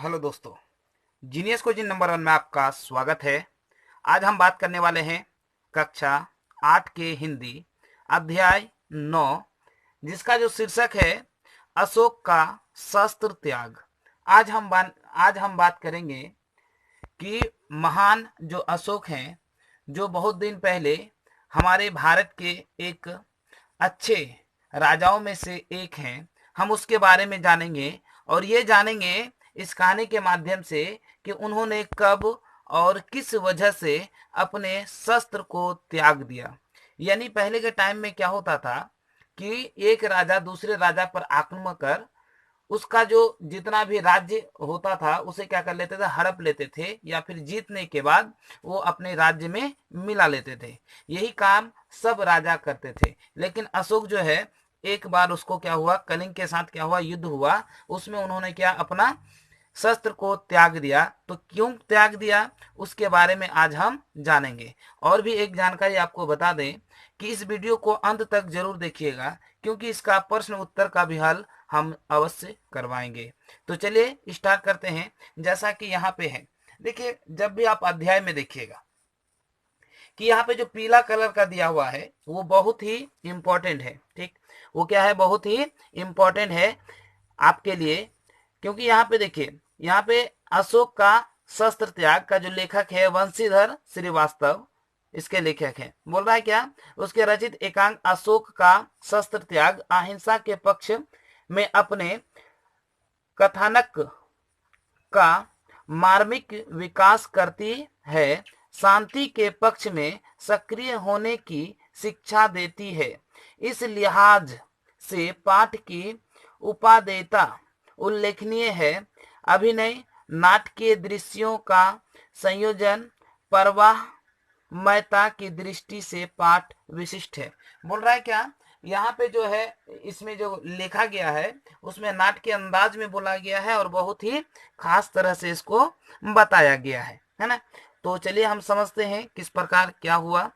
Hello दोस्तों, genius coaching number 1 में आपका स्वागत है। आज हम बात करने वाले हैं कक्षा 8 के हिंदी अध्याय 9, जिसका जो शीर्षक है अशोक का शस्त्र त्याग। आज हम बात करेंगे कि महान जो अशोक हैं, जो बहुत दिन पहले हमारे भारत के एक अच्छे राजाओं में से एक हैं, हम उसके बारे में जानेंगे। और ये जानेंगे इस कहानी के माध्यम से कि उन्होंने कब और किस वजह से अपने शस्त्र को त्याग दिया। यानी पहले के टाइम में क्या होता था कि एक राजा दूसरे राजा पर आक्रमण कर उसका जो जितना भी राज्य होता था उसे क्या कर लेते थे, हड़प लेते थे, या फिर जीतने के बाद वो अपने राज्य में मिला लेते थे। यही काम सब राजा करते थे। लेकिन अशोक जो है, एक बार उसको क्या हुआ, कलिंग के साथ क्या हुआ, युद्ध हुआ, उसमें उन्होंने क्या अपना शस्त्र को त्याग दिया। तो क्यों त्याग दिया उसके बारे में आज हम जानेंगे। और भी एक जानकारी आपको बता दें कि इस वीडियो को अंत तक जरूर देखिएगा, क्योंकि इसका प्रश्न उत्तर का भी हल हम अवश्य करवाएंगे। तो चलिए स्टार्ट करते हैं। जैसा कि यहाँ पे है, देखिए, जब भी आप अध्याय में देखिएगा कि यहाँ पे जो पीला कलर का दिया हुआ है वो बहुत ही इंपॉर्टेंट है। ठीक, वो क्या है, बहुत ही इंपॉर्टेंट है आपके लिए। क्योंकि यहाँ पे देखिए, यहाँ पे अशोक का शस्त्र त्याग का जो लेखक है वंशीधर श्रीवास्तव, इसके लेखक हैं। बोल रहा है क्या, उसके रचित एकांक अशोक का शस्त्र त्याग अहिंसा के पक्ष में अपने कथानक का मार्मिक विकास करती है, शांति के पक्ष में सक्रिय होने की शिक्षा देती है। इस लिहाज से पाठ की उपादेयता उल्लेखनीय है। अभिनय, नाटकीय दृश्यों का संयोजन, परवाहमयता की दृष्टि से पाठ विशिष्ट है। बोल रहा है क्या, यहाँ पे जो है इसमें जो लिखा गया है उसमें नाट के अंदाज में बोला गया है और बहुत ही खास तरह से इसको बताया गया है ना। तो चलिए हम समझते हैं किस प्रकार क्या हुआ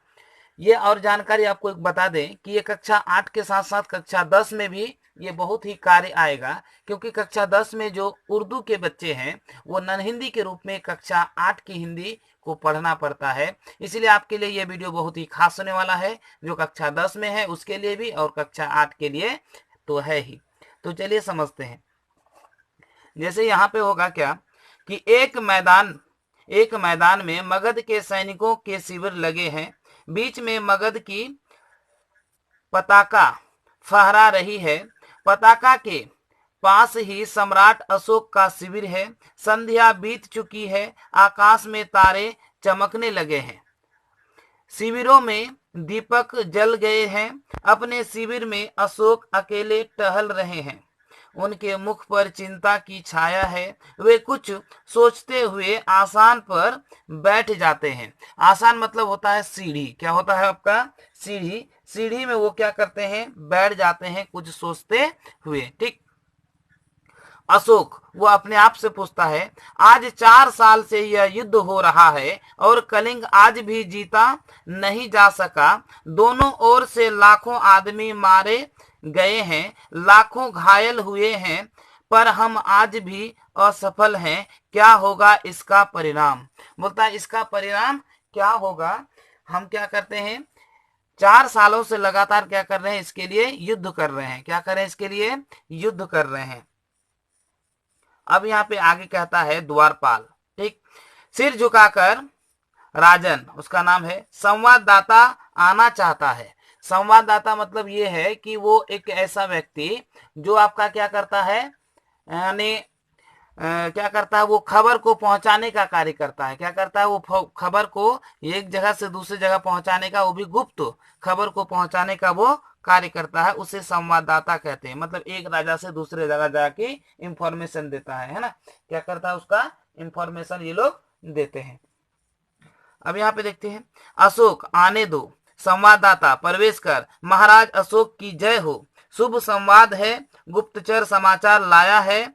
ये। और जानकारी आपको एक बता दें कि ये कक्षा 8 के साथ साथ कक्षा 10 में भी ये बहुत ही कार्य आएगा, क्योंकि कक्षा 10 में जो उर्दू के बच्चे हैं वो नन हिंदी के रूप में कक्षा 8 की हिंदी को पढ़ना पड़ता है। इसलिए आपके लिए ये वीडियो बहुत ही खास होने वाला है, जो कक्षा 10 में है उसके लिए भी और कक्षा 8 के लिए तो है ही। तो चलिए समझते हैं। जैसे यहाँ पे होगा क्या कि एक मैदान में मगध के सैनिकों के शिविर लगे हैं। बीच में मगध की पताका फहरा रही है। पताका के पास ही सम्राट अशोक का शिविर है। संध्या बीत चुकी है, आकाश में तारे चमकने लगे हैं, शिविरों में दीपक जल गए हैं। अपने शिविर में अशोक अकेले टहल रहे हैं। उनके मुख पर चिंता की छाया है। वे कुछ सोचते हुए आसन पर बैठ जाते हैं। आसन मतलब होता है सीढ़ी। क्या होता है आपका, सीढ़ी। सीढ़ी में वो क्या करते हैं, बैठ जाते हैं कुछ सोचते हुए। ठीक, अशोक वो अपने आप से पूछता है, आज 4 साल से यह युद्ध हो रहा है और कलिंग आज भी जीता नहीं जा सका। दोनों ओर से लाखों आदमी मारे गए हैं, लाखों घायल हुए हैं, पर हम आज भी असफल हैं। क्या होगा इसका परिणाम। बोलता है इसका परिणाम क्या होगा। हम क्या करते हैं, 4 सालों से लगातार क्या कर रहे हैं, इसके लिए युद्ध कर रहे हैं। क्या कर रहे हैं, इसके लिए युद्ध कर रहे हैं। अब यहाँ पे आगे कहता है द्वारपाल, ठीक, सिर झुकाकर राजन, उसका नाम है, संवाददाता आना चाहता है। संवाददाता मतलब ये है कि वो एक ऐसा व्यक्ति जो आपका क्या करता है, यानी क्या करता है, वो खबर को पहुंचाने का कार्य करता है। क्या करता है, वो खबर को एक जगह से दूसरी जगह पहुंचाने का, वो भी गुप्त खबर को पहुंचाने का वो कार्य करता है, उसे संवाददाता कहते हैं। मतलब एक राजा से दूसरे जगह जाके इंफॉर्मेशन देता है ना। क्या करता है, उसका इंफॉर्मेशन ये लोग देते हैं। अब यहाँ पे देखते हैं, अशोक आने दो, संवाददाता प्रवेश कर, महाराज अशोक की जय हो, शुभ संवाद है, गुप्तचर समाचार लाया है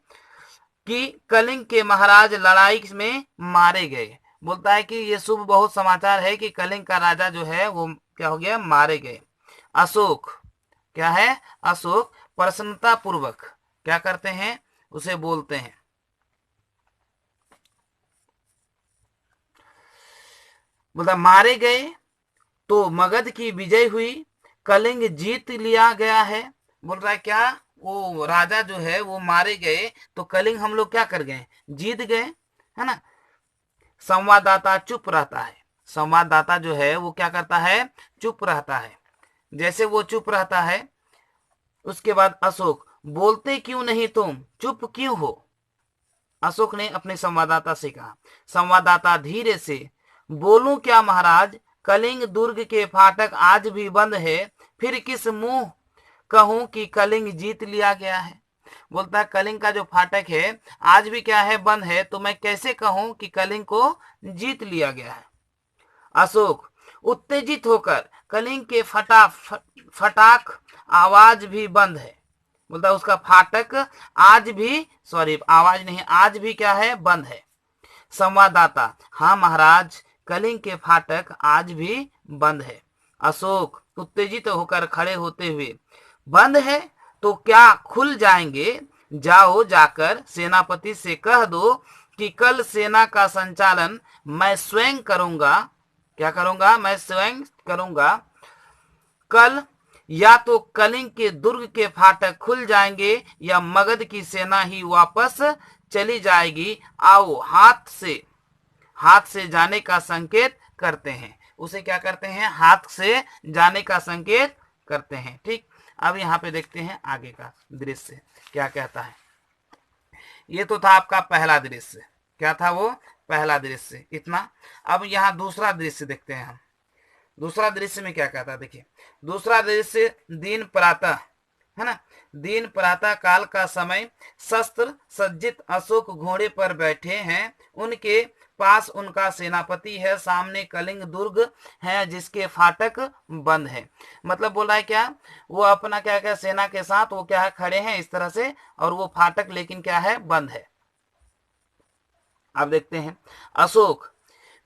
कि कलिंग के महाराज लड़ाई में मारे गए। बोलता है कि ये शुभ बहुत समाचार है कि कलिंग का राजा जो है वो क्या हो गया, मारे गए। अशोक क्या है, अशोक प्रसन्नता पूर्वक क्या करते हैं, उसे बोलते हैं। बोलता मारे गए तो मगध की विजय हुई, कलिंग जीत लिया गया है। बोल रहा है क्या, वो राजा जो है वो मारे गए तो कलिंग हम लोग क्या कर गए, जीत गए, है ना। संवाददाता चुप रहता है, संवाददाता जो है वो क्या करता है, चुप रहता है। जैसे वो चुप रहता है, उसके बाद अशोक, बोलते क्यों नहीं तुम, चुप क्यों हो। अशोक ने अपने संवाददाता से कहा। संवाददाता धीरे से, बोलूं क्या महाराज, कलिंग दुर्ग के फाटक आज भी बंद है, फिर किस मुंह कहूं कि कलिंग जीत लिया गया है। बोलता है कलिंग का जो फाटक है आज भी क्या है, बंद है, तो मैं कैसे कहूं कि कलिंग को जीत लिया गया है। अशोक उत्तेजित होकर, कलिंग के फटाक आवाज भी बंद है। बोलता है उसका फाटक आज भी, सॉरी आवाज नहीं, आज भी क्या है, बंद है। संवाददाता, हाँ महाराज, कलिंग के फाटक आज भी बंद है। अशोक उत्तेजित होकर खड़े होते हुए, बंद है तो क्या खुल जाएंगे, जाओ जाकर सेनापति से कह दो कि कल सेना का संचालन मैं स्वयं करूंगा। क्या करूंगा, मैं स्वयं करूंगा। कल या तो कलिंग के दुर्ग के फाटक खुल जाएंगे या मगध की सेना ही वापस चली जाएगी। आओ हाथ से जाने का संकेत करते हैं। उसे क्या करते हैं, हाथ से जाने का संकेत करते हैं। ठीक, अब यहाँ पे देखते हैं आगे का दृश्य क्या कहता है। ये तो था आपका पहला दृश्य, क्या था वो, पहला दृश्य इतना। अब यहाँ दूसरा दृश्य देखते हैं हम। दूसरा दृश्य में क्या कहता है, देखिए दूसरा दृश्य, दिन प्रातः, है ना, दिन प्रातः काल का समय, शस्त्र सज्जित अशोक घोड़े पर बैठे हैं, उनके पास उनका सेनापति है, सामने कलिंग दुर्ग है जिसके फाटक बंद है। मतलब बोल रहा है क्या, वो अपना क्या क्या सेना के साथ वो क्या है, खड़े हैं इस तरह से, और वो फाटक लेकिन क्या है, बंद है। अब देखते हैं अशोक,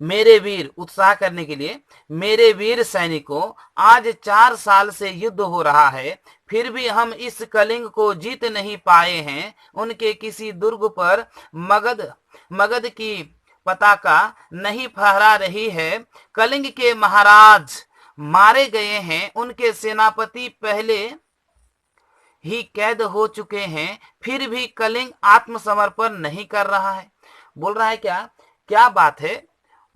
मेरे वीर, उत्साह करने के लिए, मेरे वीर सैनिकों, आज 4 साल से युद्ध हो रहा है, फिर भी हम इस कलिंग को जीत नहीं पाए हैं। उनके किसी दुर्ग पर मगध की पताका नहीं फहरा रही है। कलिंग के महाराज मारे गए हैं, उनके सेनापति पहले ही कैद हो चुके हैं, फिर भी कलिंग आत्मसमर्पण नहीं कर रहा है। बोल रहा है क्या, क्या बात है,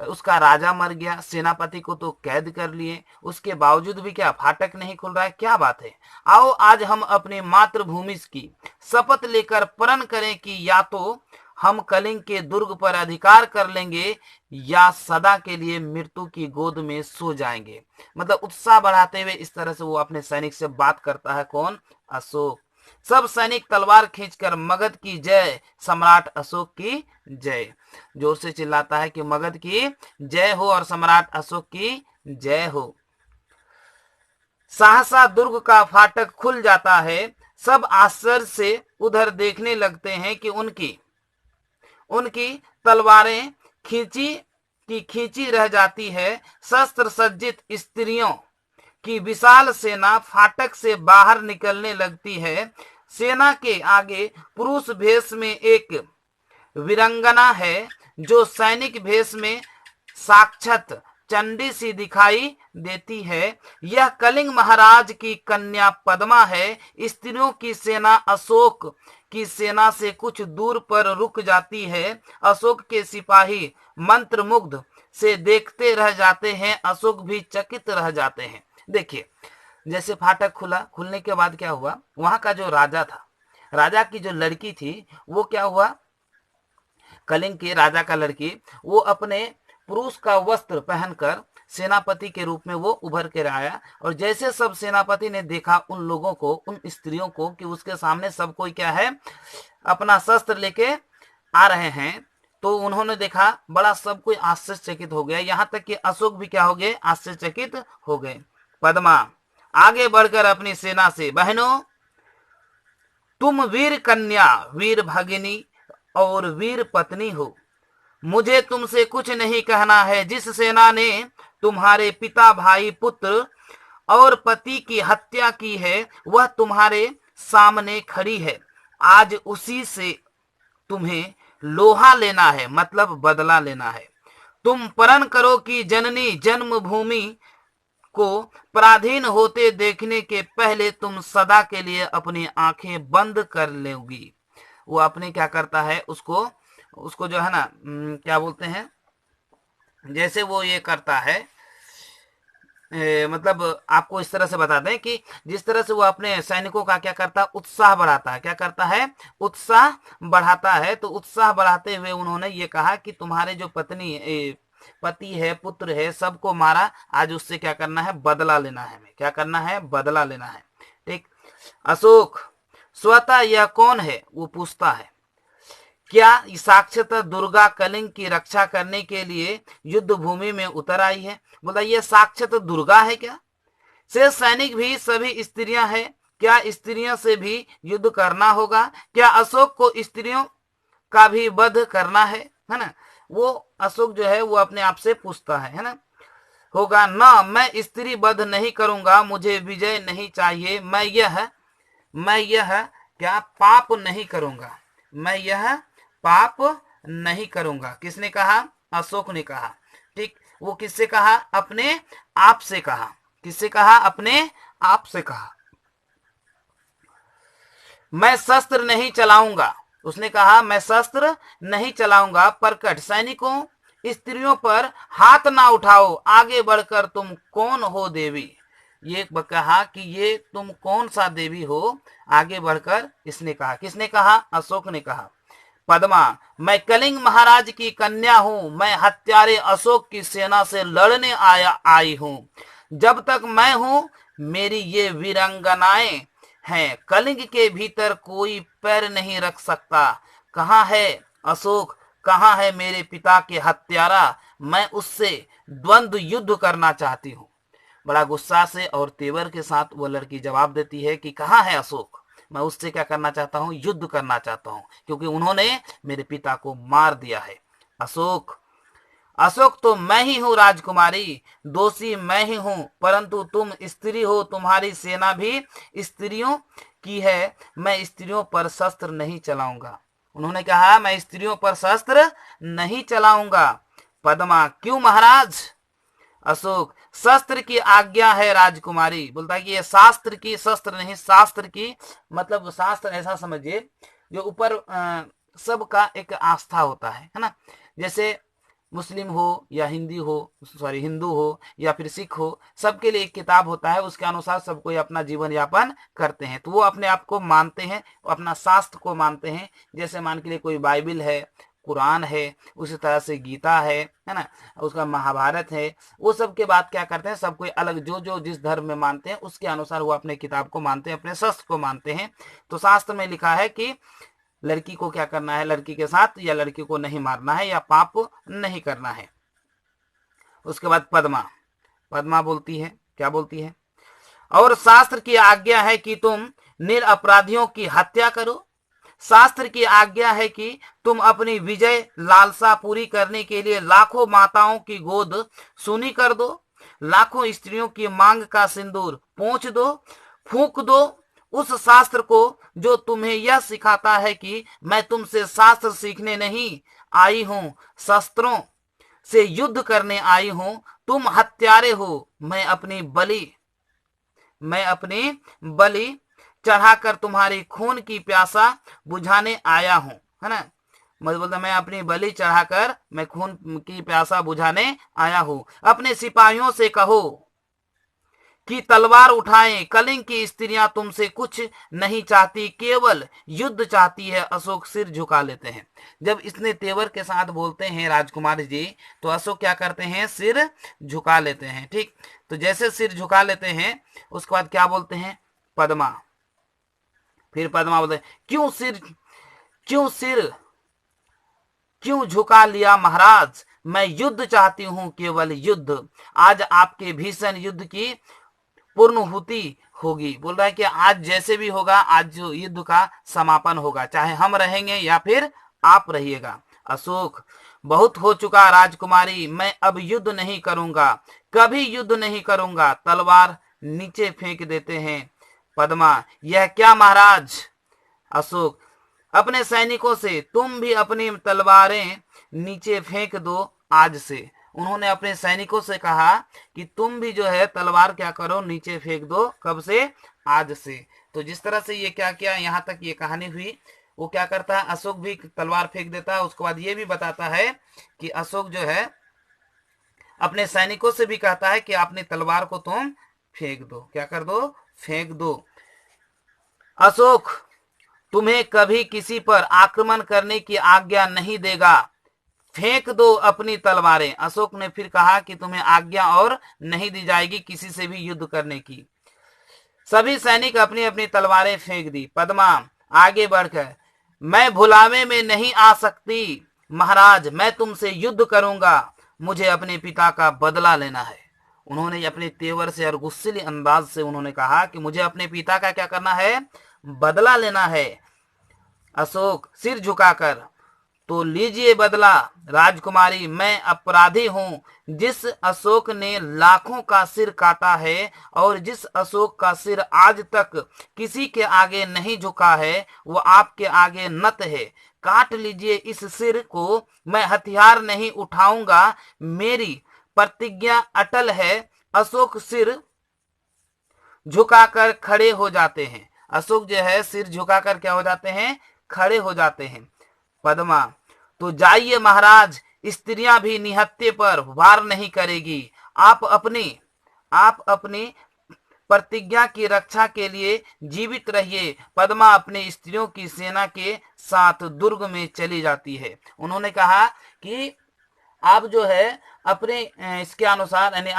उसका राजा मर गया, सेनापति को तो कैद कर लिए, उसके बावजूद भी क्या फाटक नहीं खुल रहा है, क्या बात है। आओ आज हम अपनी मातृभूमि की शपथ लेकर प्रण करें कि या तो हम कलिंग के दुर्ग पर अधिकार कर लेंगे या सदा के लिए मृत्यु की गोद में सो जाएंगे। मतलब उत्साह बढ़ाते हुए इस तरह से वो अपने सैनिक से बात करता है। कौन, अशोक। सब सैनिक तलवार खींचकर मगध की जय, सम्राट अशोक की जय, जोर से चिल्लाता है कि मगध की जय हो और सम्राट अशोक की जय हो। सहसा दुर्ग का फाटक खुल जाता है। सब आश्चर्य से उधर देखने लगते हैं कि उनकी तलवारें खींची रह जाती है। शस्त्र सज्जित स्त्रियों की विशाल सेना फाटक से बाहर निकलने लगती है। सेना के आगे पुरुष भेष में एक वीरंगना है जो सैनिक भेष में साक्षात चंडी सी दिखाई देती है। यह कलिंग महाराज की कन्या पद्मा है। स्त्रियों की सेना अशोक की सेना से कुछ दूर पर रुक जाती है। अशोक के सिपाही मंत्रमुग्ध से देखते रह जाते हैं, अशोक भी चकित रह जाते हैं। देखिए जैसे फाटक खुलने के बाद क्या हुआ, वहां का जो राजा था, राजा की जो लड़की थी, वो क्या हुआ, कलिंग के राजा का लड़की, वो अपने पुरुष का वस्त्र पहनकर सेनापति के रूप में वो उभर कर आया। और जैसे सब सेनापति ने देखा उन लोगों को, उन स्त्रियों को, कि उसके सामने सब कोई क्या है, अपना शस्त्र लेके आ रहे हैं, तो उन्होंने देखा, बड़ा सब कोई आश्चर्यचकित हो गया। यहाँ तक कि अशोक भी क्या हो गए, आश्चर्यचकित हो गए। पद्मा आगे बढ़कर अपनी सेना से, बहनों तुम वीर कन्या, वीर भगिनी और वीर पत्नी हो, मुझे तुमसे कुछ नहीं कहना है। जिस सेना ने तुम्हारे पिता, भाई, पुत्र और पति की हत्या की है वह तुम्हारे सामने खड़ी है। आज उसी से तुम्हें लोहा लेना है, मतलब बदला लेना है। तुम प्रण करो कि जननी जन्मभूमि को पराधीन होते देखने के पहले तुम सदा के लिए अपनी आंखें बंद कर लोगी। वो अपने क्या करता है, उसको उसको जो है ना, क्या बोलते हैं, जैसे वो ये करता है, मतलब आपको इस तरह से बता दें कि जिस तरह से वो अपने सैनिकों का क्या करता है, उत्साह बढ़ाता है, क्या करता है, उत्साह बढ़ाता है। तो उत्साह बढ़ाते हुए उन्होंने ये कहा कि तुम्हारे जो पति है, पुत्र है, सबको मारा, आज उससे क्या करना है, बदला लेना है। हमें क्या करना है, बदला लेना है। ठीक। अशोक, स्वतः यह कौन है, वो पूछता है। क्या साक्षात दुर्गा कलिंग की रक्षा करने के लिए युद्ध भूमि में उतर आई है? बोला ये साक्षात दुर्गा है क्या? से सैनिक भी सभी स्त्रियां हैं, क्या स्त्रियों से भी युद्ध करना होगा? क्या अशोक को स्त्रियों का भी वध करना है ना? वो अशोक जो है वो अपने आप से पूछता है ना, होगा ना, मैं स्त्री वध नहीं करूंगा, मुझे विजय नहीं चाहिए, मैं यह क्या पाप नहीं करूंगा, मैं यह पाप नहीं करूंगा। किसने कहा? अशोक ने कहा। ठीक। वो किससे कहा? अपने आप से कहा। किससे कहा? अपने आप से कहा। मैं शस्त्र नहीं चलाऊंगा, उसने कहा मैं शस्त्र नहीं चलाऊंगा। प्रकट सैनिकों, स्त्रियों पर हाथ ना उठाओ, आगे बढ़कर तुम कौन हो देवी? ये कहा कि ये तुम कौन सा देवी हो, आगे बढ़कर इसने कहा। किसने कहा? अशोक ने कहा। पद्मा, मैं कलिंग महाराज की कन्या हूं, मैं हत्यारे अशोक की सेना से लड़ने आई हूं। जब तक मैं हूं मेरी ये वीरांगनाएं हैं, कलिंग के भीतर कोई पैर नहीं रख सकता। कहाँ है अशोक, कहाँ है मेरे पिता के हत्यारा? मैं उससे द्वंद्व युद्ध करना चाहती हूँ। बड़ा गुस्सा से और तेवर के साथ वो लड़की जवाब देती है कि कहाँ है अशोक, मैं उससे क्या करना चाहता हूँ, युद्ध करना चाहता हूँ, क्योंकि उन्होंने मेरे पिता को मार दिया है। अशोक, अशोक तो मैं ही हूँ राजकुमारी, दोषी मैं ही हूँ, परंतु तुम स्त्री हो, तुम्हारी सेना भी स्त्रियों की है, मैं स्त्रियों पर शस्त्र नहीं चलाऊंगा। उन्होंने कहा मैं स्त्रियों पर शस्त्र नहीं चलाऊंगा। पद्मा, क्यों महाराज? अशोक, शस्त्र की आज्ञा है राजकुमारी। बोलता है कि ये शास्त्र की, शस्त्र नहीं, शास्त्र की, मतलब शास्त्र ऐसा समझिए जो ऊपर सबका एक आस्था होता है ना। जैसे मुस्लिम हो या हिंदू हो या फिर सिख हो, सबके लिए एक किताब होता है, उसके अनुसार सब कोई अपना जीवन यापन करते हैं। तो वो अपने आप को मानते हैं, अपना शास्त्र को मानते हैं। जैसे मान के लिए कोई बाइबिल है, कुरान है, उसी तरह से गीता है ना, उसका महाभारत है। वो सब के बाद क्या करते हैं, सब कोई अलग जो जो जिस धर्म में मानते हैं उसके अनुसार वो अपने किताब को मानते हैं, अपने शस्त्र को मानते हैं। तो शास्त्र में लिखा है कि लड़की को क्या करना है, लड़की के साथ या लड़की को नहीं मारना है या पाप नहीं करना है। उसके बाद पद्मा, पद्मा बोलती है, क्या बोलती है? और शास्त्र की आज्ञा है कि तुम निरपराधियों की हत्या करो। शास्त्र की आज्ञा है कि तुम अपनी विजय लालसा पूरी करने के लिए लाखों माताओं की गोद सूनी कर दो, लाखों स्त्रियों की मांग का सिंदूर पोंछ दो, फूंक दो उस शास्त्र को जो तुम्हें यह सिखाता है कि मैं तुमसे शास्त्र सीखने नहीं आई हूं, शस्त्रों से युद्ध करने आई हूं। तुम हत्यारे हो, मैं अपनी बलि चढ़ाकर तुम्हारी खून की प्यासा बुझाने आया हूं, है ना। मतलब मैं अपनी बलि चढ़ाकर मैं खून की प्यासा बुझाने आया हूं। अपने सिपाहियों से कहो कि तलवार उठाएं, कलिंग की स्त्रियां तुमसे कुछ नहीं चाहती, केवल युद्ध चाहती है। अशोक सिर झुका लेते हैं। जब इसने तेवर के साथ बोलते हैं राजकुमार जी, तो अशोक क्या करते हैं, सिर झुका लेते हैं। ठीक। तो जैसे सिर झुका लेते हैं उसके बाद क्या बोलते हैं, पद्मा, फिर पद्मा बोलते क्यों झुका लिया महाराज? मैं युद्ध चाहती हूं, केवल युद्ध। आज आपके भीषण युद्ध की पूर्णहुति होगी। बोल रहा है कि आज जैसे भी होगा, आज जो युद्ध का समापन होगा, चाहे हम रहेंगे या फिर आप रहिएगा। अशोक, बहुत हो चुका राजकुमारी, मैं अब युद्ध नहीं करूंगा, कभी युद्ध नहीं करूंगा। तलवार नीचे फेंक देते हैं। पद्मा, यह क्या महाराज? अशोक, अपने सैनिकों से तुम भी अपनी तलवारें नीचे फेंक दो, आज से। उन्होंने अपने सैनिकों से कहा कि तुम भी जो है तलवार क्या करो, नीचे फेंक दो। कब से? आज से। तो जिस तरह से ये क्या किया, यहाँ तक ये कहानी हुई। वो क्या करता है, अशोक भी तलवार फेंक देता है। उसके बाद ये भी बताता है कि अशोक जो है अपने सैनिकों से भी कहता है कि अपनी तलवार को तुम फेंक दो। क्या कर दो? फेंक दो। अशोक तुम्हें कभी किसी पर आक्रमण करने की आज्ञा नहीं देगा, फेंक दो अपनी तलवारें। अशोक ने फिर कहा कि तुम्हें आज्ञा और नहीं दी जाएगी किसी से भी युद्ध करने की। सभी सैनिक अपनी अपनी तलवारें फेंक दी। पद्मा आगे बढ़कर, मैं भुलावे में नहीं आ सकती महाराज, मैं तुमसे युद्ध करूंगा, मुझे अपने पिता का बदला लेना है। उन्होंने अपने तेवर से और गुस्सैली अंदाज से उन्होंने कहा कि मुझे अपने पिता का क्या करना है? बदला लेना है। अशोक सिर झुकाकर, तो लीजिए बदला राजकुमारी, मैं अपराधी हूं। जिस अशोक ने लाखों का सिर काटा है और जिस अशोक का सिर आज तक किसी के आगे नहीं झुका है, वो आपके आगे नत है। काट लीजिए इस सिर को, मैं हथियार नहीं उठाऊंगा, मेरी प्रतिज्ञा अटल है। अशोक सिर झुकाकर खड़े हो जाते हैं। अशोक जो है सिर झुकाकर क्या हो जाते हैं? खड़े हो जाते हैं। पद्मा, तो जाइए महाराज, स्त्रियां भी निहत्थे पर वार नहीं करेगी। आप अपनी प्रतिज्ञा की रक्षा के लिए जीवित रहिए। पद्मा अपने स्त्रियों की सेना के साथ दुर्ग में चली जाती है। उन्होंने कहा कि आप जो है अपने इसके अनुसार, यानी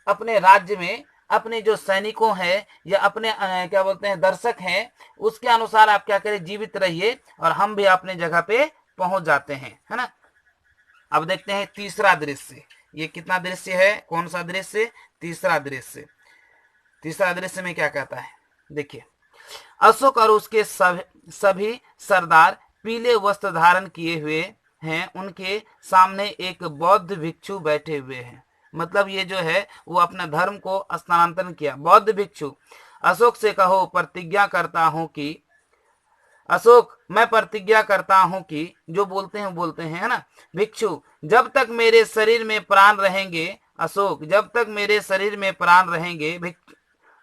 अपने राज्य में अपने जो सैनिकों हैं या अपने क्या बोलते हैं दर्शक हैं, उसके अनुसार आप क्या करें? जीवित रहिए और हम भी अपने जगह पे पहुंच जाते हैं, है ना। अब देखते हैं तीसरा दृश्य। ये कितना दृश्य है? कौन सा दृश्य? तीसरा दृश्य। तीसरा दृश्य में क्या कहता है, देखिए। अशोक और उसके सभी सरदार पीले वस्त्र धारण किए हुए हैं। उनके सामने एक बौद्ध भिक्षु बैठे हुए हैं। मतलब ये जो है वो अपना धर्म को स्थानांतरण किया। बौद्ध भिक्षु, अशोक से कहो, प्रतिज्ञा करता हूं कि, अशोक मैं प्रतिज्ञा करता हूं कि, जो बोलते हैं, है ना। भिक्षु, जब तक मेरे शरीर में प्राण रहेंगे। अशोक, जब तक मेरे शरीर में प्राण रहेंगे।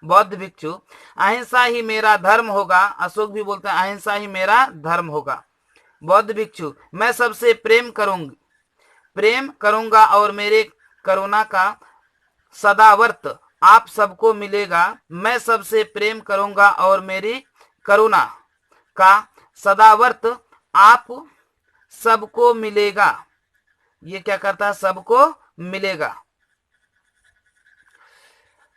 बौद्ध भिक्षु, अहिंसा ही मेरा धर्म होगा। अशोक भी बोलते हैं अहिंसा ही मेरा धर्म होगा। बौद्ध भिक्षु, मैं सबसे प्रेम करूंगा और मेरे करुणा का सदावर्त आप सबको मिलेगा। मैं सबसे प्रेम करूंगा और मेरी करुणा का सदावर्त आप सबको मिलेगा। ये क्या करता है? सबको मिलेगा।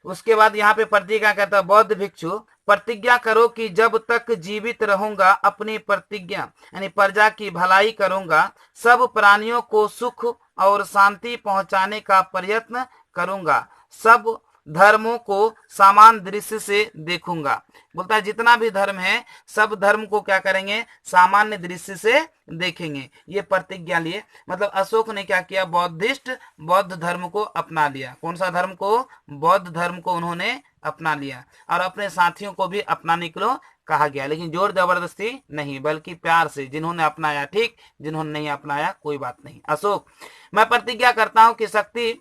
उसके बाद यहाँ पे प्रतिज्ञा कहता है बौद्ध भिक्षु, प्रतिज्ञा करो कि जब तक जीवित रहूंगा अपनी प्रतिज्ञा यानी प्रजा की भलाई करूंगा, सब प्राणियों को सुख और शांति पहुंचाने का प्रयत्न करूंगा, सब धर्मों को समान दृष्टि से देखूंगा। बोलता है जितना भी धर्म है सब धर्म को क्या करेंगे? सामान्य दृष्टि से देखेंगे। ये प्रतिज्ञा लिए, मतलब अशोक ने क्या किया? बौद्ध धर्म को अपना लिया। कौन सा धर्म को? बौद्ध धर्म को उन्होंने अपना लिया और अपने साथियों को भी अपनाने के लिए कहा गया, लेकिन जोर जबरदस्ती नहीं, बल्कि प्यार से। जिन्होंने अपनाया ठीक, जिन्होंने नहीं अपनाया कोई बात नहीं। अशोक, मैं प्रतिज्ञा करता हूं कि शक्ति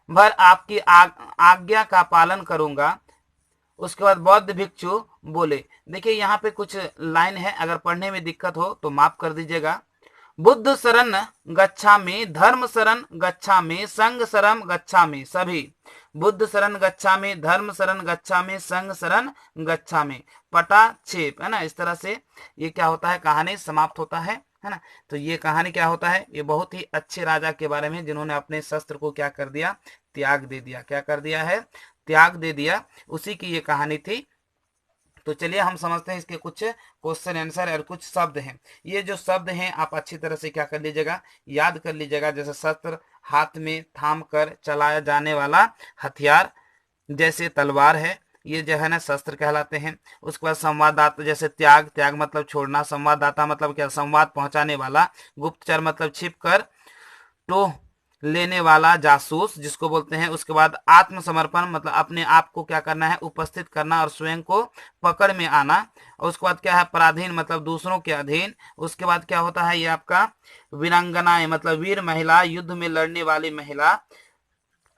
भर आपकी आज्ञा का पालन करूंगा। उसके बाद बौद्ध भिक्षु बोले, देखिए यहाँ पे कुछ लाइन है, अगर पढ़ने में दिक्कत हो तो माफ कर दीजिएगा। बुद्ध शरण गच्छामि, धर्म शरण गच्छामि, संघ शरण गच्छामि। सभी बुद्ध शरण गच्छामि, धर्म शरण गच्छामि, संघ शरण गच्छामि। पटाक्षेप, है ना। इस तरह से ये क्या होता है? कहानी समाप्त होता है ना। तो ये कहानी क्या होता है? ये बहुत ही अच्छे राजा के बारे में जिन्होंने अपने शस्त्र को क्या कर दिया? त्याग दे दिया। क्या कर दिया है? त्याग दे दिया। उसी की ये कहानी थी। तो चलिए हम समझते हैं इसके कुछ क्वेश्चन आंसर और कुछ शब्द हैं। ये जो शब्द हैं आप अच्छी तरह से क्या कर लीजिएगा? याद कर लीजिएगा। जैसे शस्त्र, हाथ में थाम कर चलाया जाने वाला हथियार, जैसे तलवार है, ये जो है ना शस्त्र कहलाते हैं। उसके बाद संवाददाता, जैसे त्याग मतलब छोड़ना, संवाददाता मतलब क्या? संवाद पहुंचाने वाला। गुप्तचर मतलब छिप कर, टोह लेने वाला जासूस जिसको बोलते हैं। उसके बाद आत्मसमर्पण मतलब अपने आप को क्या करना है, उपस्थित करना और स्वयं को पकड़ में आना। और उसके बाद क्या है, पराधीन मतलब दूसरों के अधीन। उसके बाद क्या होता है, ये आपका वीरांगनाएं मतलब वीर महिला, युद्ध में लड़ने वाली महिला।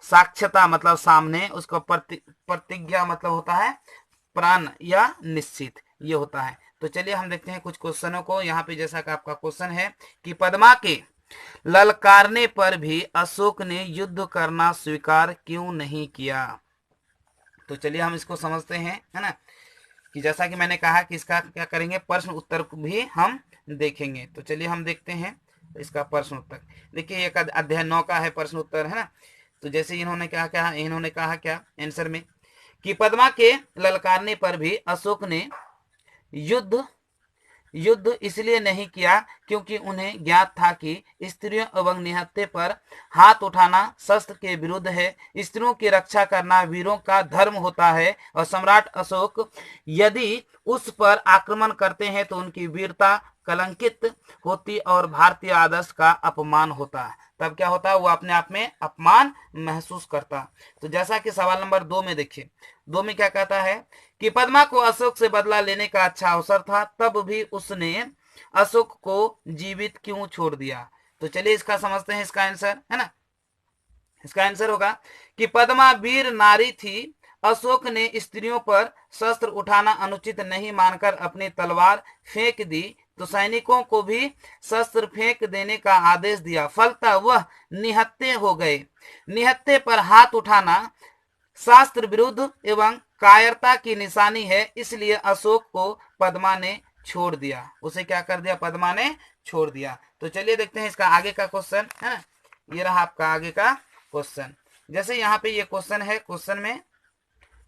साक्ष्यता मतलब सामने। उसका प्रतिज्ञा मतलब होता है प्राण या निश्चित, ये होता है। तो चलिए हम देखते हैं कुछ क्वेश्चनों को। यहाँ पे जैसा कि आपका क्वेश्चन है कि पद्मा के ललकारने पर भी अशोक ने युद्ध करना स्वीकार क्यों नहीं किया। तो चलिए हम इसको समझते हैं, है ना, कि जैसा कि मैंने कहा कि इसका क्या करेंगे, प्रश्न उत्तर भी हम देखेंगे। तो चलिए हम देखते हैं इसका प्रश्न उत्तर। देखिए एक अध्याय 9 का है प्रश्न उत्तर, है ना। तो जैसे इन्होंने कहा क्या आंसर में कि पद्मा के ललकारने पर भी अशोक ने युद्ध इसलिए नहीं किया क्योंकि उन्हें ज्ञात था कि स्त्रियों एवं निहत्थे पर हाथ उठाना शस्त्र के विरुद्ध है। स्त्रियों की रक्षा करना वीरों का धर्म होता है और सम्राट अशोक यदि उस पर आक्रमण करते हैं तो उनकी वीरता कलंकित होती और भारतीय आदर्श का अपमान होता। तब क्या होता, वो अपने आप में अपमान महसूस करता। तो जैसा कि सवाल नंबर 2 में देखिए, 2 में क्या कहता है कि पद्मा को अशोक से बदला लेने का अच्छा अवसर था, तब भी उसने अशोक को जीवित क्यों छोड़ दिया। तो चलिए इसका समझते हैं इसका आंसर, है ना। इसका आंसर होगा कि पद्मा वीर नारी थी। अशोक ने स्त्रियों पर शस्त्र उठाना अनुचित नहीं मानकर अपनी तलवार फेंक दी तो सैनिकों को भी शस्त्र फेंक देने का आदेश दिया। फलतः वह निहत्थे हो गए। निहत्थे पर हाथ उठाना शास्त्र विरुद्ध एवं कायरता की निशानी है, इसलिए अशोक को पद्मा ने छोड़ दिया। उसे क्या कर दिया, पद्मा ने छोड़ दिया। तो चलिए देखते हैं इसका आगे का क्वेश्चन, है ना। ये रहा आपका आगे का क्वेश्चन। जैसे यहाँ पे ये क्वेश्चन है, क्वेश्चन में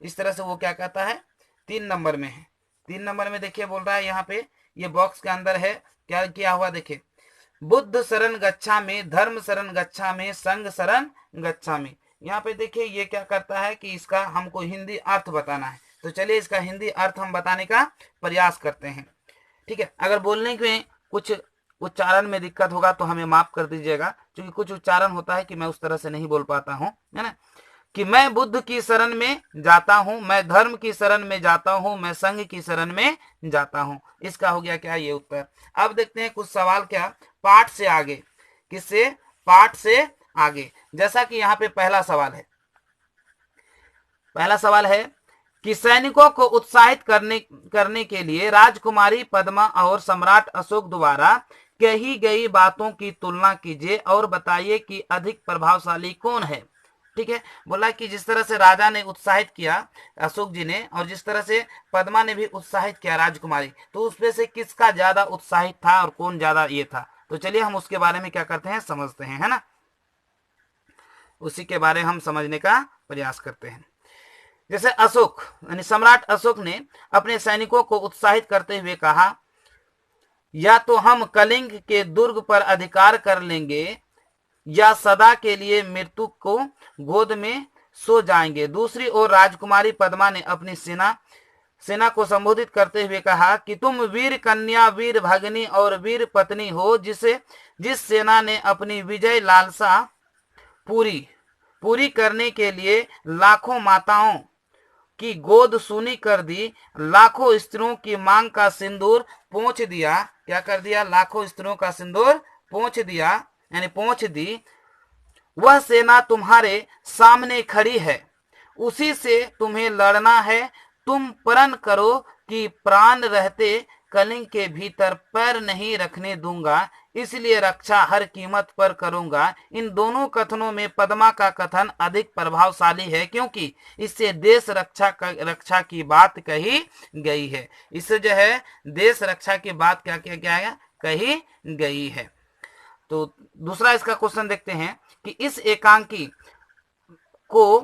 इस तरह से वो क्या कहता है, 3 नंबर में है। 3 नंबर में देखिए बोल रहा है यहाँ पे, ये बॉक्स के अंदर है क्या किया हुआ, देखिए बुद्ध शरण गच्छामि, धर्म शरण गच्छामि, संघ शरण गच्छामि। यहाँ पे देखिए ये क्या करता है कि इसका हमको हिंदी अर्थ बताना है। तो चलिए इसका हिंदी अर्थ हम बताने का प्रयास करते हैं, ठीक है। अगर बोलने में कुछ उच्चारण में दिक्कत होगा तो हमें माफ कर दीजिएगा, क्योंकि कुछ उच्चारण होता है कि मैं उस तरह से नहीं बोल पाता हूँ, है ना। कि मैं बुद्ध की शरण में जाता हूं, मैं धर्म की शरण में जाता हूं, मैं संघ की शरण में जाता हूं। इसका हो गया क्या, ये उत्तर। अब देखते हैं कुछ सवाल क्या पाठ से आगे, किससे, पाठ से आगे। जैसा कि यहाँ पे पहला सवाल है कि सैनिकों को उत्साहित करने के लिए राजकुमारी पद्मा और सम्राट अशोक द्वारा कही गई बातों की तुलना कीजिए और बताइए कि अधिक प्रभावशाली कौन है। ठीक है, बोला कि जिस तरह से राजा ने उत्साहित किया अशोक जी ने और जिस तरह से पद्मा ने भी उत्साहित किया राजकुमारी, तो उसमें से किसका ज्यादा उत्साहित था और कौन ज्यादा ये था। तो चलिए हम उसके बारे में क्या करते हैं, समझते हैं, है ना। उसी के बारे में हम समझने का प्रयास करते हैं। जैसे अशोक यानी सम्राट अशोक ने अपने सैनिकों को उत्साहित करते हुए कहा, या तो हम कलिंग के दुर्ग पर अधिकार कर लेंगे या सदा के लिए मृत्यु को गोद में सो जाएंगे। दूसरी ओर राजकुमारी पद्मा ने अपनी सेना को संबोधित करते हुए कहा कि तुम वीर कन्या, वीर भगिनी और वीर पत्नी हो, जिस सेना ने अपनी विजय लालसा पूरी करने के लिए लाखों माताओं की गोद सूनी कर दी, लाखों स्त्रियों की मांग का सिंदूर पोंछ दिया। क्या कर दिया, लाखों स्त्रियों का सिंदूर पोंछ दिया यानी पोंछ दी। वह सेना तुम्हारे सामने खड़ी है, उसी से तुम्हें लड़ना है। तुम प्रण करो कि प्राण रहते कलिंग के भीतर पैर नहीं रखने दूंगा, इसलिए रक्षा हर कीमत पर करूंगा। इन दोनों कथनों में पद्मा का कथन अधिक प्रभावशाली है, क्योंकि इससे देश रक्षा की बात कही गई है। इससे जो है देश रक्षा की बात क्या है, कही गई है। तो दूसरा इसका क्वेश्चन देखते हैं कि इस एकांकी को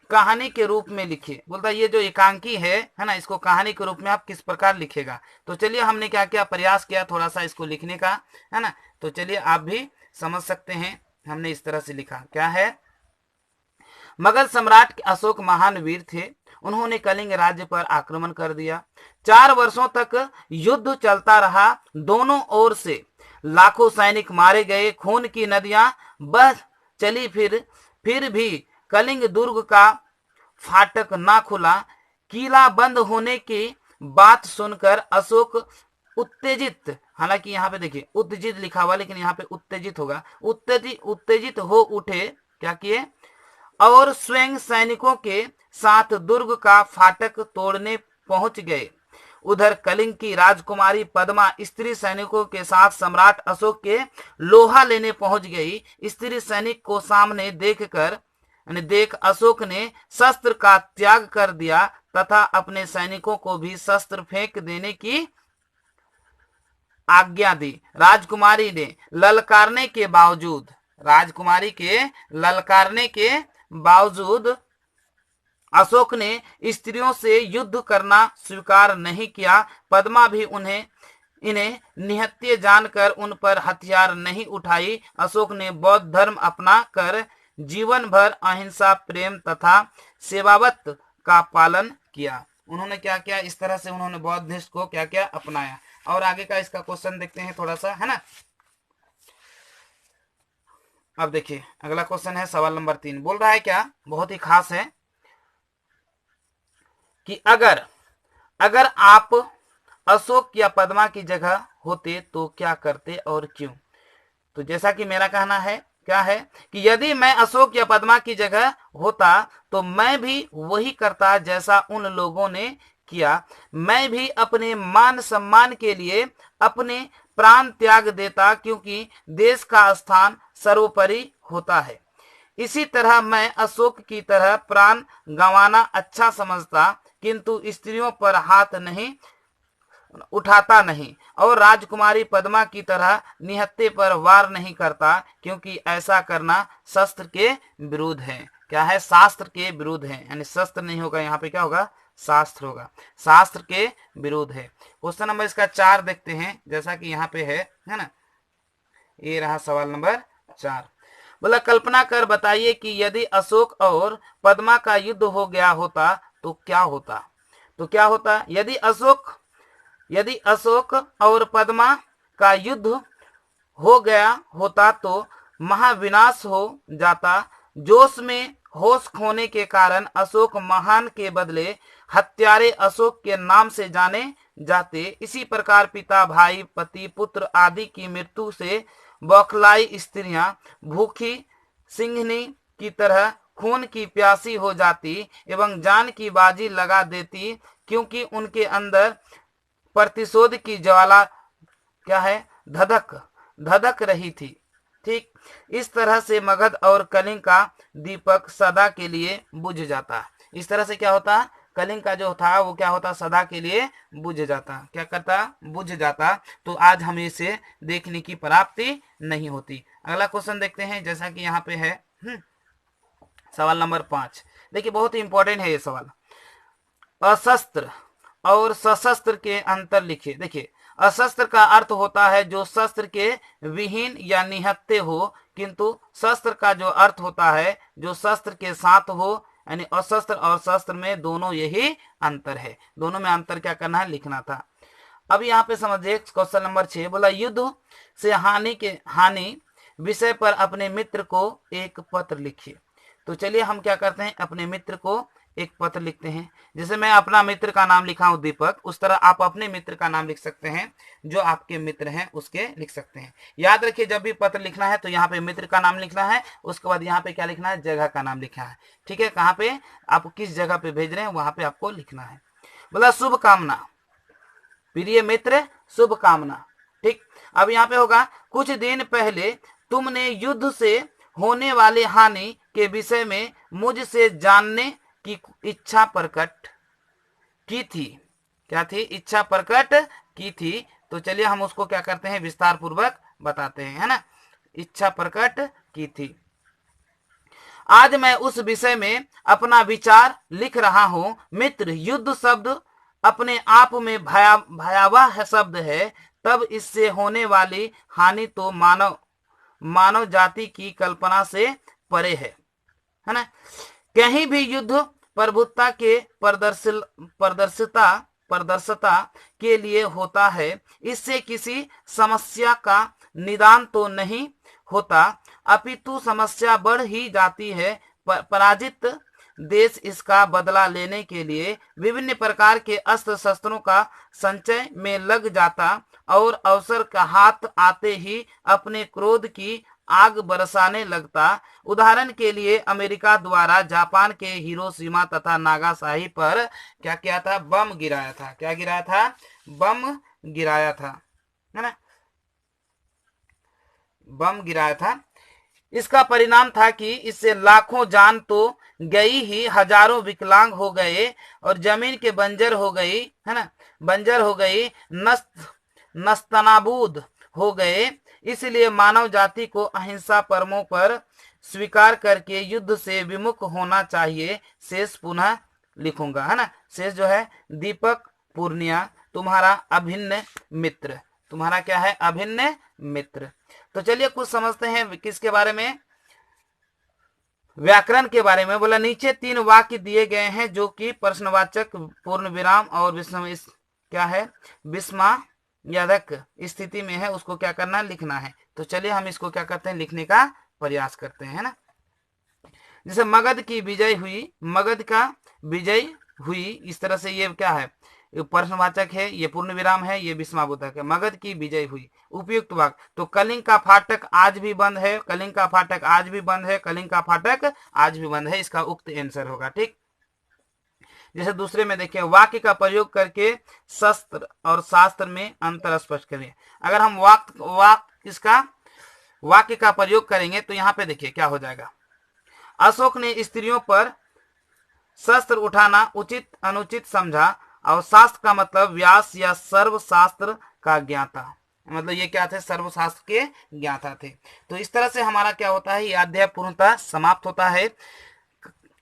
कहानी के रूप में लिखिए। बोलता है ये जो एकांकी है ना, इसको कहानी के रूप में आप किस प्रकार लिखेगा। तो चलिए हमने क्या किया, प्रयास किया थोड़ा सा इसको लिखने का, है ना। तो चलिए आप भी समझ सकते हैं, हमने इस तरह से लिखा क्या है। मगध सम्राट अशोक महान वीर थे, उन्होंने कलिंग राज्य पर आक्रमण कर दिया। 4 वर्षों तक युद्ध चलता रहा, दोनों ओर से लाखों सैनिक मारे गए, खून की नदियां बह चली, फिर भी कलिंग दुर्ग का फाटक ना खुला। किला बंद होने की बात सुनकर अशोक उत्तेजित, हालांकि यहाँ पे देखिए उत्तेजित लिखा हुआ लेकिन यहाँ पे उत्तेजित होगा, उत्तेजित हो उठे, क्या किए, और स्वयं सैनिकों के साथ दुर्ग का फाटक तोड़ने पहुंच गए। उधर कलिंग की राजकुमारी पद्मा स्त्री सैनिकों के साथ सम्राट अशोक के लोहा लेने पहुंच गई। स्त्री सैनिक को सामने देख अशोक ने शस्त्र का त्याग कर दिया तथा अपने सैनिकों को भी शस्त्र फेंक देने की आज्ञा दी। राजकुमारी के ललकारने के बावजूद अशोक ने स्त्रियों से युद्ध करना स्वीकार नहीं किया। पद्मा भी इन्हें निहत्थे जानकर उन पर हथियार नहीं उठाई। अशोक ने बौद्ध धर्म अपना कर जीवन भर अहिंसा, प्रेम तथा सेवावत का पालन किया। उन्होंने क्या किया, इस तरह से उन्होंने बौद्ध धर्म को क्या क्या अपनाया। और आगे का इसका क्वेश्चन देखते हैं थोड़ा सा, है ना। अब देखिए अगला क्वेश्चन है सवाल नंबर 3। बोल रहा है क्या, बहुत ही खास है कि अगर आप अशोक या पद्मा की जगह होते तो क्या करते और क्यों। तो जैसा कि मेरा कहना है क्या है कि यदि मैं अशोक या पद्मा की जगह होता तो मैं भी वही करता जैसा उन लोगों ने किया। मैं भी अपने मान सम्मान के लिए अपने प्राण त्याग देता, क्योंकि देश का स्थान सर्वोपरि होता है। इसी तरह मैं अशोक की तरह प्राण गंवाना अच्छा समझता, किंतु स्त्रियों पर हाथ नहीं उठाता नहीं, और राजकुमारी पद्मा की तरह निहत्थे पर वार नहीं करता, क्योंकि ऐसा करना शास्त्र के विरुद्ध है। क्या है, शास्त्र के विरुद्ध है, यानी शस्त्र नहीं होगा, यहाँ पे क्या होगा, शास्त्र होगा, शास्त्र के विरुद्ध है। क्वेश्चन नंबर इसका 4 देखते हैं, जैसा कि यहाँ पे है ना। ये रहा सवाल नंबर 4। बोला कल्पना कर बताइए कि यदि अशोक और पद्मा का युद्ध हो गया होता तो क्या होता। तो क्या होता, यदि अशोक और पद्मा का युद्ध हो गया होता तो महाविनाश हो जाता। जोश में होश खोने के कारण अशोक महान के बदले हत्यारे अशोक के नाम से जाने जाते। इसी प्रकार पिता, भाई, पति, पुत्र आदि की मृत्यु से बौखलाई स्त्रियां भूखी सिंहनी की तरह खून की प्यासी हो जाती एवं जान की बाजी लगा देती, क्योंकि उनके अंदर प्रतिशोध की ज्वाला क्या है, धधक रही थी। ठीक इस तरह से मगध और कलिंग का दीपक सदा के लिए बुझ जाता। इस तरह से क्या होता, कलिंग का जो था वो क्या होता, सदा के लिए बुझ जाता। क्या करता, बुझ जाता। तो आज हमें इसे देखने की प्राप्ति नहीं होती। अगला क्वेश्चन देखते हैं, जैसा कि यहाँ पे है सवाल नंबर 5। देखिए बहुत ही इंपॉर्टेंट है ये सवाल। अशस्त्र और सशस्त्र के अंतर लिखिए। देखिए अशस्त्र का अर्थ होता है जो शस्त्र के विहीन या निहत्थे हो, किंतु शस्त्र का जो अर्थ होता है जो शस्त्र के साथ हो, यानी अशस्त्र और शस्त्र में दोनों यही अंतर है। दोनों में अंतर क्या करना है, लिखना था। अब यहाँ पे समझिए क्वेश्चन नंबर 6। बोला युद्ध से हानि विषय पर अपने मित्र को एक पत्र लिखिए। तो चलिए हम क्या करते हैं, अपने मित्र को एक पत्र लिखते हैं। जैसे मैं अपना मित्र का नाम लिखा हूं दीपक, उस तरह आप अपने मित्र का नाम लिख सकते हैं, जो आपके मित्र हैं उसके लिख सकते हैं। याद रखिए जब भी पत्र लिखना है तो यहाँ पे मित्र का नाम लिखना है, उसके बाद यहाँ पे क्या लिखना है, जगह का नाम लिखना है। ठीक है, कहाँ पे आप किस जगह पे भेज रहे हैं वहां पे आपको लिखना है। बोला शुभकामना, प्रिय मित्र शुभकामना। ठीक, अब यहाँ पे होगा कुछ दिन पहले तुमने युद्ध से होने वाले हानि के विषय में मुझसे जानने की इच्छा प्रकट की थी। क्या थी, इच्छा प्रकट की थी। तो चलिए हम उसको क्या करते हैं, विस्तार पूर्वक बताते हैं, है ना। इच्छा प्रकट की थी। आज मैं उस विषय में अपना विचार लिख रहा हूं। मित्र, युद्ध शब्द अपने आप में भयावह शब्द है, तब इससे होने वाली हानि तो मानव जाति की कल्पना से परे है ना। कहीं भी युद्ध प्रभुत्ता के प्रदर्शिता के लिए होता है। इससे किसी समस्या का निदान तो नहीं होता, अपितु समस्या बढ़ ही जाती है। पराजित देश इसका बदला लेने के लिए विभिन्न प्रकार के अस्त्र शस्त्रों का संचय में लग जाता और अवसर का हाथ आते ही अपने क्रोध की आग बरसाने लगता। उदाहरण के लिए अमेरिका द्वारा जापान के हिरोशिमा तथा नागासाकी पर क्या किया था? बम गिराया था। क्या गिराया था? बम गिराया था, है ना? बम गिराया था। इसका परिणाम था कि इससे लाखों जान तो गई ही, हजारों विकलांग हो गए और जमीन के बंजर हो गई, है ना, बंजर हो गई, नस्तनाबूद हो गए। इसलिए मानव जाति को अहिंसा परमों पर स्वीकार करके युद्ध से विमुख होना चाहिए। शेष पुनः लिखूंगा, है ना। शेष जो है दीपक पूर्णिया, तुम्हारा अभिन्न मित्र। तुम्हारा क्या है? अभिन्न मित्र। तो चलिए कुछ समझते हैं किसके बारे में? व्याकरण के बारे में। बोला नीचे 3 वाक्य दिए गए हैं जो कि प्रश्नवाचक, पूर्ण विराम और क्या है, विस्मयादक स्थिति में है, उसको क्या करना? लिखना है। तो चलिए हम इसको क्या करते हैं? लिखने का प्रयास करते हैं, है ना। जैसे मगध की विजय हुई, मगध का विजय हुई, इस तरह से ये क्या है? प्रश्नवाचक है, ये पूर्ण विराम है, ये विस्मयाबोधक है। मगध की विजय हुई, उपयुक्त वाक्य। तो कलिंग का फाटक आज भी बंद है, कलिंग का फाटक आज भी बंद है, कलिंग का फाटक आज भी बंद है, इसका उक्त आंसर होगा। ठीक। जैसे दूसरे में देखिए, वाक्य का प्रयोग करके शस्त्र और शास्त्र में अंतर स्पष्ट करिए। अगर हम वाक्य का प्रयोग करेंगे तो यहाँ पे देखिए क्या हो जाएगा। अशोक ने स्त्रियों पर शस्त्र उठाना उचित अनुचित समझा, और शास्त्र का मतलब व्यास या सर्वशास्त्र का ज्ञाता, मतलब ये क्या थे? सर्वशास्त्र के ज्ञाता थे। तो इस तरह से हमारा क्या होता है? ये अध्याय पूर्णतः समाप्त होता है।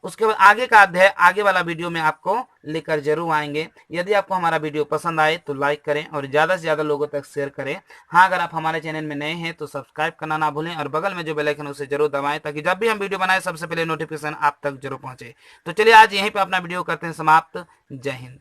उसके बाद आगे का अध्याय आगे वाला वीडियो में आपको लेकर जरूर आएंगे। यदि आपको हमारा वीडियो पसंद आए तो लाइक करें और ज़्यादा से ज़्यादा लोगों तक शेयर करें। हाँ, अगर आप हमारे चैनल में नए हैं तो सब्सक्राइब करना ना भूलें और बगल में जो बेल आइकन है उसे जरूर दबाएं, ताकि जब भी हम वीडियो बनाएं सबसे पहले नोटिफिकेशन आप तक जरूर पहुंचे। तो चलिए आज यहीं पर अपना वीडियो करते हैं समाप्त। जय हिंद।